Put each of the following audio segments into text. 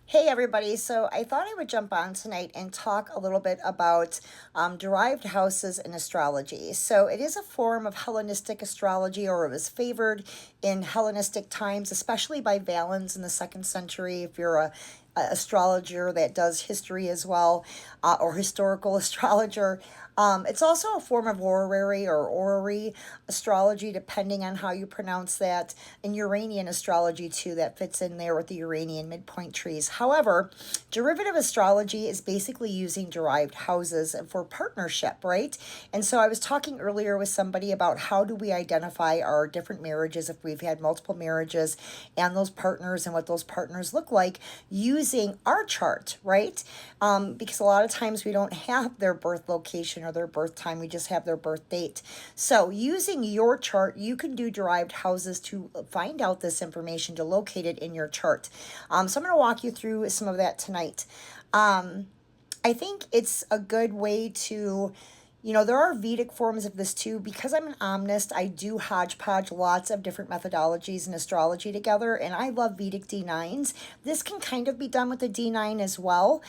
Hey everybody, so I thought I would jump on tonight and talk a little bit about derived houses in astrology. So it is a form of Hellenistic astrology, or it was favored in Hellenistic times, especially by Valens in the 2nd century. If you're a astrologer that does history as well, or historical astrologer. It's also a form of horary or orrery astrology, depending on how you pronounce that, and Uranian astrology too, that fits in there with the Uranian midpoint trees. However, derivative astrology is basically using derived houses for partnership, right? And so I was talking earlier with somebody about how do we identify our different marriages if we've had multiple marriages and those partners and what those partners look like using our chart, right? Because a lot of times we don't have their birth location or their birth time, we just have their birth date. So using your chart, you can do derived houses to find out this information, to locate it in your chart. So I'm going to walk you through some of that tonight. I think it's a good way to, there are Vedic forms of this too. Because I'm an omnist, I do hodgepodge lots of different methodologies in astrology together, and I love Vedic D9s. This can kind of be done with the D9 as well.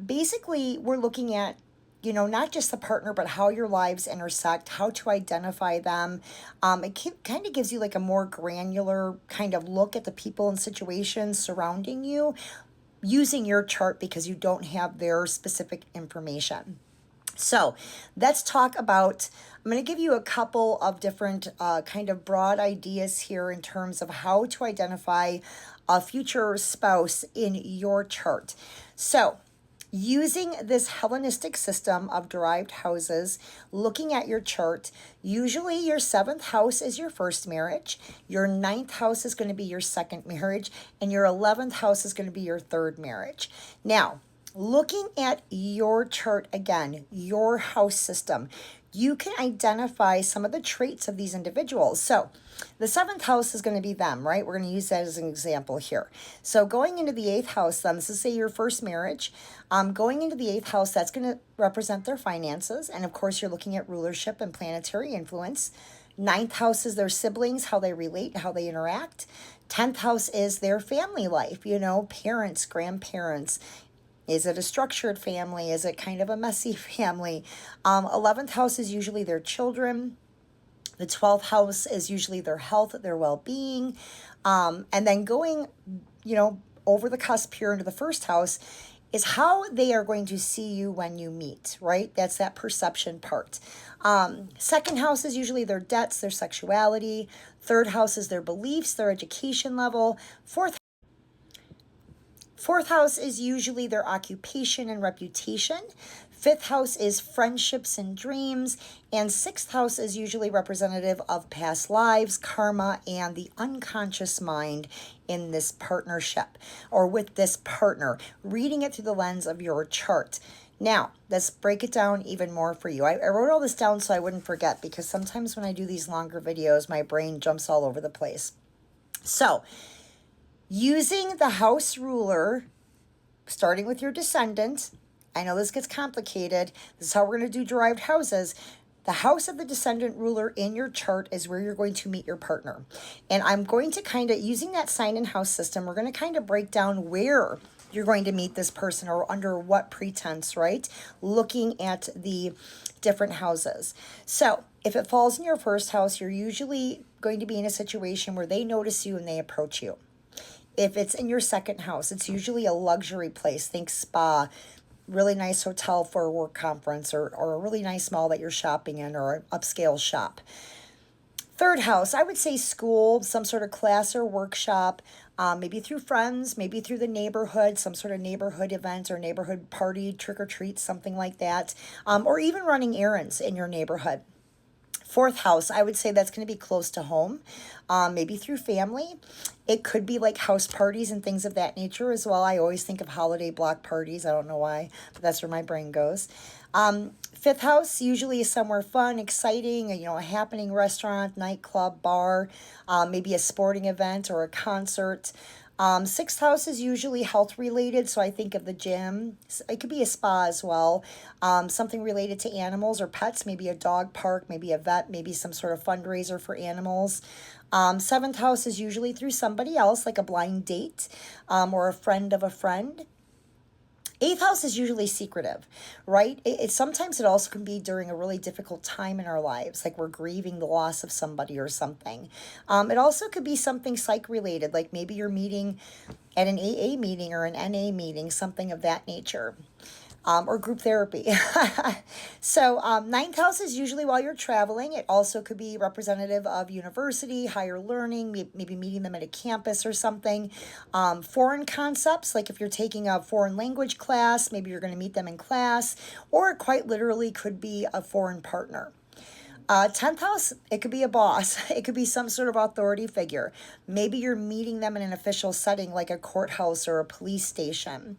Basically, we're looking at not just the partner, but how your lives intersect, how to identify them. It kind of gives you like a more granular kind of look at the people and situations surrounding you using your chart because you don't have their specific information. So let's talk about, I'm going to give you a couple of different kind of broad ideas here in terms of how to identify a future spouse in your chart. So using this Hellenistic system of derived houses, looking at your chart, usually your 7th house is your first marriage, your 9th house is going to be your second marriage, and your 11th house is going to be your third marriage. Now, looking at your chart again, your house system, you can identify some of the traits of these individuals. So the 7th house is going to be them, right? We're going to use that as an example here. So going into the 8th house, then, this is say your first marriage. Going into the 8th house, that's going to represent their finances. And of course, you're looking at rulership and planetary influence. 9th house is their siblings, how they relate, how they interact. 10th house is their family life, parents, grandparents. Is it a structured family? Is it kind of a messy family? 11th house is usually their children. The 12th house is usually their health, their well-being. And then going, over the cusp here into the 1st house is how they are going to see you when you meet, right? That's that perception part. 2nd house is usually their debts, their sexuality. 3rd house is their beliefs, their education level. Fourth house is usually their occupation and reputation. 5th house is friendships and dreams. And 6th house is usually representative of past lives, karma, and the unconscious mind in this partnership or with this partner, reading it through the lens of your chart. Now, let's break it down even more for you. I wrote all this down so I wouldn't forget, because sometimes when I do these longer videos, my brain jumps all over the place. So, using the house ruler, starting with your descendant, I know this gets complicated. This is how we're going to do derived houses. The house of the descendant ruler in your chart is where you're going to meet your partner. And I'm going to kind of, using that sign and house system, we're going to kind of break down where you're going to meet this person or under what pretense, right? Looking at the different houses. So if it falls in your 1st house, you're usually going to be in a situation where they notice you and they approach you. If it's in your 2nd house, it's usually a luxury place. Think spa, really nice hotel for a work conference, or a really nice mall that you're shopping in, or an upscale shop. 3rd house, I would say school, some sort of class or workshop, maybe through friends, maybe through the neighborhood, some sort of neighborhood event or neighborhood party, trick or treat, something like that, or even running errands in your neighborhood. 4th house, I would say that's going to be close to home, maybe through family. It could be like house parties and things of that nature as well. I always think of holiday block parties. I don't know why, but that's where my brain goes. 5th house usually is somewhere fun, exciting, a happening restaurant, nightclub, bar, maybe a sporting event or a concert. 6th house is usually health related, so I think of the gym. It could be a spa as well. Something related to animals or pets, maybe a dog park, maybe a vet, maybe some sort of fundraiser for animals. Seventh house is usually through somebody else, like a blind date, or a friend of a friend. Eighth house is usually secretive, right? Sometimes it also can be during a really difficult time in our lives, like we're grieving the loss of somebody or something. It also could be something psych related, like maybe you're meeting at an AA meeting or an NA meeting, something of that nature. Or group therapy. So, ninth house is usually while you're traveling. It also could be representative of university, higher learning, maybe meeting them at a campus or something. Foreign concepts, like if you're taking a foreign language class, maybe you're going to meet them in class, or it quite literally could be a foreign partner. 10th house, it could be a boss. It could be some sort of authority figure. Maybe you're meeting them in an official setting like a courthouse or a police station.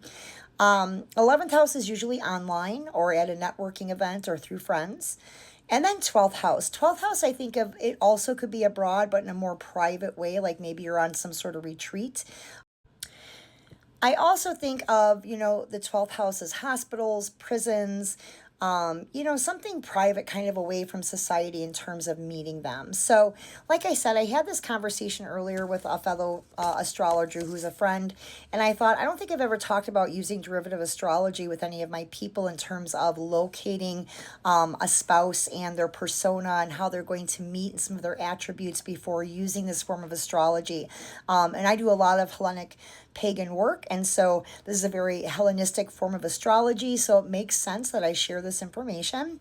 11th house is usually online or at a networking event or through friends. And then 12th house. 12th house, I think of it also could be abroad, but in a more private way, like maybe you're on some sort of retreat. I also think of, the 12th house as hospitals, prisons, something private kind of away from society in terms of meeting them. So, like I said, I had this conversation earlier with a fellow astrologer who's a friend, and I thought, I don't think I've ever talked about using derivative astrology with any of my people in terms of locating a spouse and their persona and how they're going to meet and some of their attributes before using this form of astrology. And I do a lot of Hellenic pagan work, and so this is a very Hellenistic form of astrology, so it makes sense that I share this information.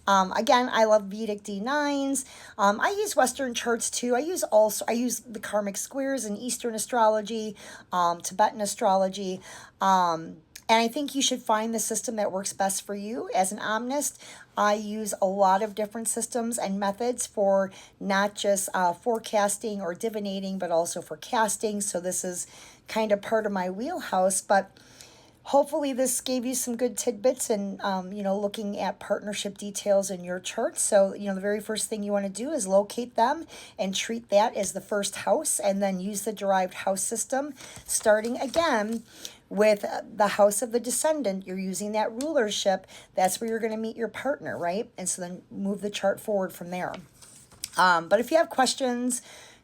Again, I love Vedic D9s. I use Western charts too. I use the karmic squares in Eastern astrology, Tibetan astrology. And I think you should find the system that works best for you. As an omnist, I use a lot of different systems and methods for not just forecasting or divinating, but also for casting. So this is kind of part of my wheelhouse, but hopefully this gave you some good tidbits and, looking at partnership details in your chart. So, the very first thing you want to do is locate them and treat that as the first house, and then use the derived house system, starting again with the house of the descendant. You're using that rulership. That's where you're going to meet your partner, right? And so then move the chart forward from there. But if you have questions,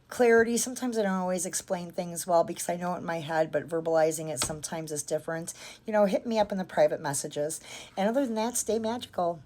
clarity, sometimes I don't always explain things well because I know it in my head, but verbalizing it sometimes is different. Hit me up in the private messages. And other than that, stay magical.